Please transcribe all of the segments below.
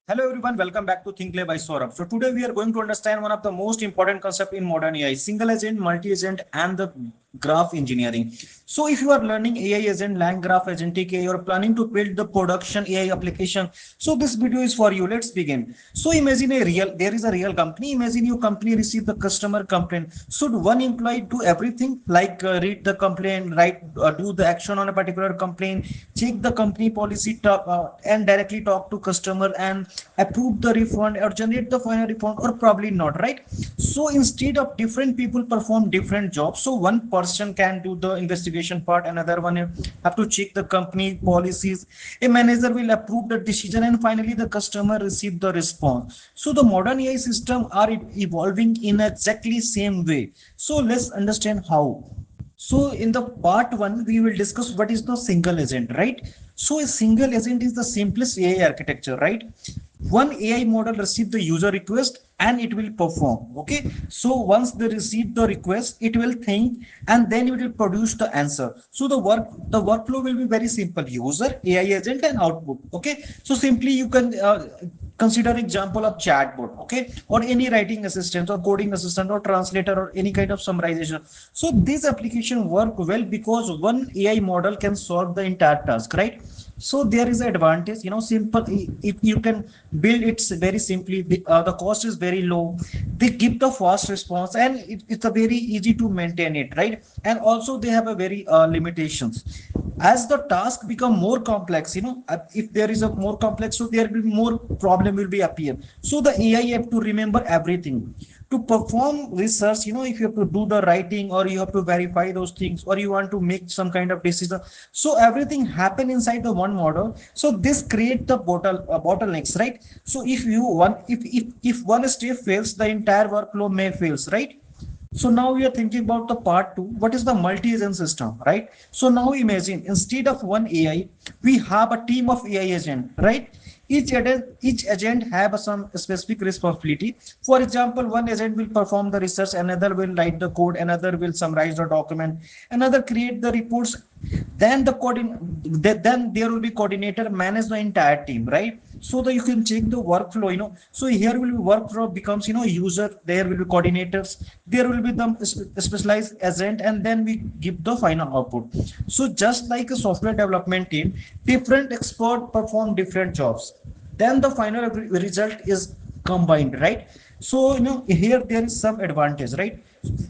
Hello everyone, welcome back to Think Play by Saurabh. So today we are going to understand one of the most important concept in modern AI, single agent, multi-agent and the graph engineering. So if you are learning AI agent, land graph agentic AI or planning to build the production AI application, so this video is for you. Let's begin. So imagine there is a real company. Imagine your company receive the customer complaint. Should one employee do everything like read the complaint, write, do the action on a particular complaint, check the company policy and directly talk to customer and approve the refund or generate the final refund, or probably not, right? So instead of different people perform different jobs, so one person can do the investigation part, another one have to check the company policies, a manager will approve the decision, and finally the customer receive the response. So the modern AI system are evolving in exactly same way. So let's understand how. So in the part one, we will discuss what is the single agent, right? So a single agent is the simplest AI architecture, right? One AI model receive the user request and it will perform. Okay. So once they receive the request, it will think and then it will produce the answer. So the workflow will be very simple: user, AI agent, and output. Okay. So simply you can consider example of chatbot, okay, or any writing assistant or coding assistant or translator or any kind of summarization. So this application work well because one AI model can solve the entire task, right? So there is an advantage, simple. If you can build it very simply, the cost is very low. They give the fast response, and it's a very easy to maintain it, right? And also they have a very limitations. As the task become more complex, if there is a more complex, so there will be more problem will be appear. So the AI have to remember everything to perform research. If you have to do the writing or you have to verify those things or you want to make some kind of decision, so everything happen inside the one model. So this create the bottlenecks, right? So if one step fails, the entire workflow may fails, right? So now we are thinking about the part two. What is the multi-agent system, right? So now imagine instead of one AI, we have a team of AI agent, right? Each agent have some specific responsibility. For example, one agent will perform the research, another will write the code, another will summarize the document, another create the reports. Then then there will be coordinator manage the entire team, right? So that you can check the workflow. So here will be workflow becomes user. There will be coordinators. There will be the specialized agent, and then we give the final output. So just like a software development team, different expert perform different jobs. Then the final result is combined, right? So here there is some advantage, right?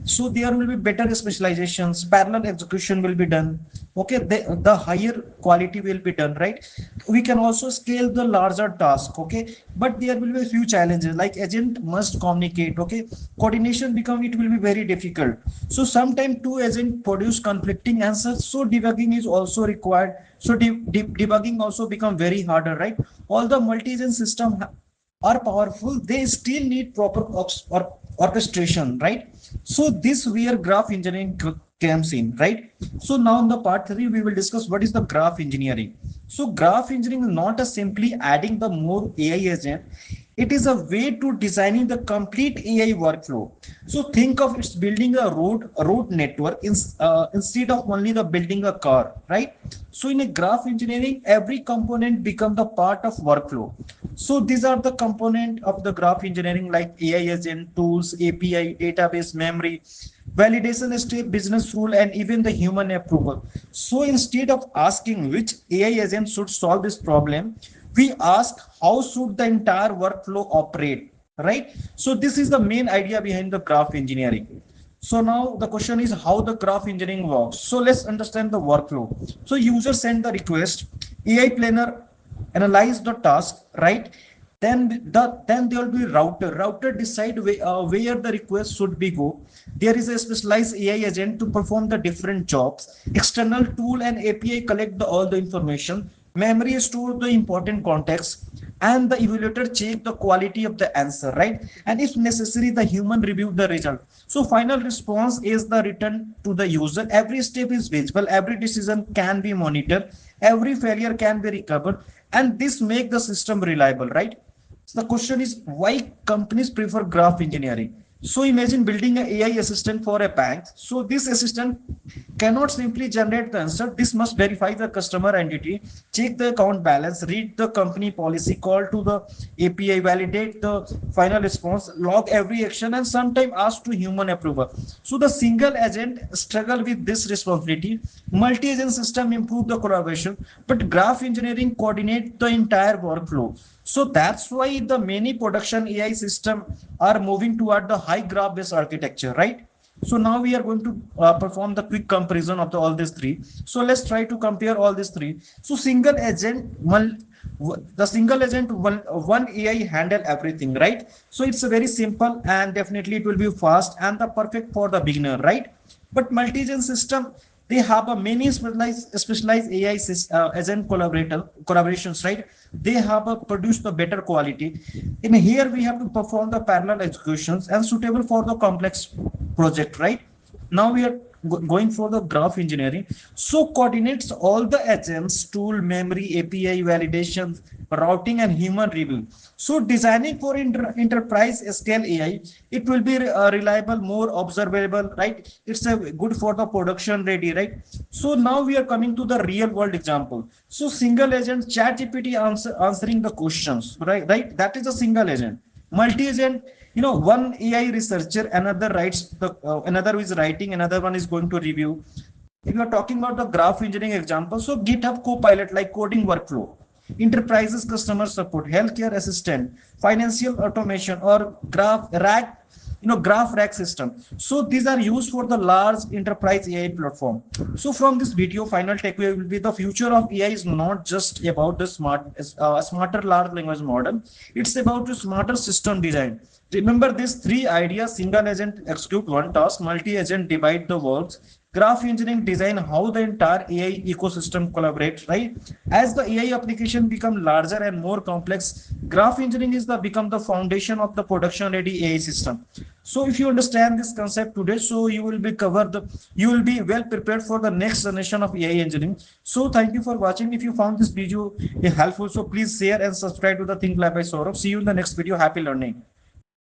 So there will be better specializations, parallel execution will be done. Okay, the higher quality will be done, right? We can also scale the larger task. Okay, but there will be a few challenges, like agent must communicate. Okay, coordination become it will be very difficult. So sometimes two agents produce conflicting answers, so debugging is also required. So debugging also become very harder, right? All the multi-agent system are powerful, they still need proper orchestration, right? So this where graph engineering comes in, right? So now in the part three, we will discuss what is the graph engineering. So graph engineering is not a simply adding the more AI agent. It is a way to designing the complete AI workflow. So think of it's building a road network instead of only the building a car, right? So in a graph engineering, every component become the part of workflow. So these are the component of the graph engineering like AI agent, tools, API, database, memory, validation step, business rule, and even the human approval. So instead of asking which AI agent should solve this problem, we ask how should the entire workflow operate, right? So this is the main idea behind the graph engineering. So now the question is how the graph engineering works. So let's understand the workflow. So user send the request, AI planner analyze the task, right? Then there will be router decide where the request should be go. There is a specialized AI agent to perform the different jobs. External tool and API collect all the information. Memory store the important context, and the evaluator check the quality of the answer, right? And if necessary, the human review the result. So final response is the return to the user. Every step is visible, every decision can be monitored, every failure can be recovered, and this make the system reliable, right? So the question is why companies prefer graph engineering. So imagine building an AI assistant for a bank. So this assistant cannot simply generate the answer. This must verify the customer entity, check the account balance, read the company policy, call to the API, validate the final response, log every action, and sometimes ask to human approval. So the single agent struggle with this responsibility. Multi-agent system improve the collaboration, but graph engineering coordinate the entire workflow. So that's why the many production AI system are moving toward the high graph based architecture, right? So now we are going to perform the quick comparison of all these three. So let's try to compare all these three. So the single agent one AI handle everything, right? So it's a very simple and definitely it will be fast and the perfect for the beginner, right? But multi-agent system, they have a many specialized AI agent collaborations, right? They have a produced the better quality. In here we have to perform the parallel executions and suitable for the complex project, right? Now we are going for the graph engineering. So coordinates all the agents, tool, memory, API validations, routing, and human review. So designing for enterprise scale AI, it will be reliable, more observable, right? It's a good for the production ready, right? So now we are coming to the real world example. So single agent chat GPT answering the questions, right? Right? That is a single agent. Multi-agent, one AI researcher, another writes another is writing, another one is going to review. If you are talking about the graph engineering example, so GitHub Copilot like coding workflow, enterprises customer support, healthcare assistant, financial automation, or graph rack system. So these are used for the large enterprise AI platform. So from this video, final takeaway will be the future of AI is not just about the smarter large language model. It's about the smarter system design. Remember these three ideas: single agent execute one task, multi-agent divide the works, graph engineering design how the entire AI ecosystem collaborates, right? As the AI application become larger and more complex, graph engineering is the become the foundation of the production ready AI system. So if you understand this concept today, so you will be well prepared for the next generation of AI engineering. So thank you for watching. If you found this video helpful, so please share and subscribe to the Think Lab by Saurabh. See you in the next video. Happy learning.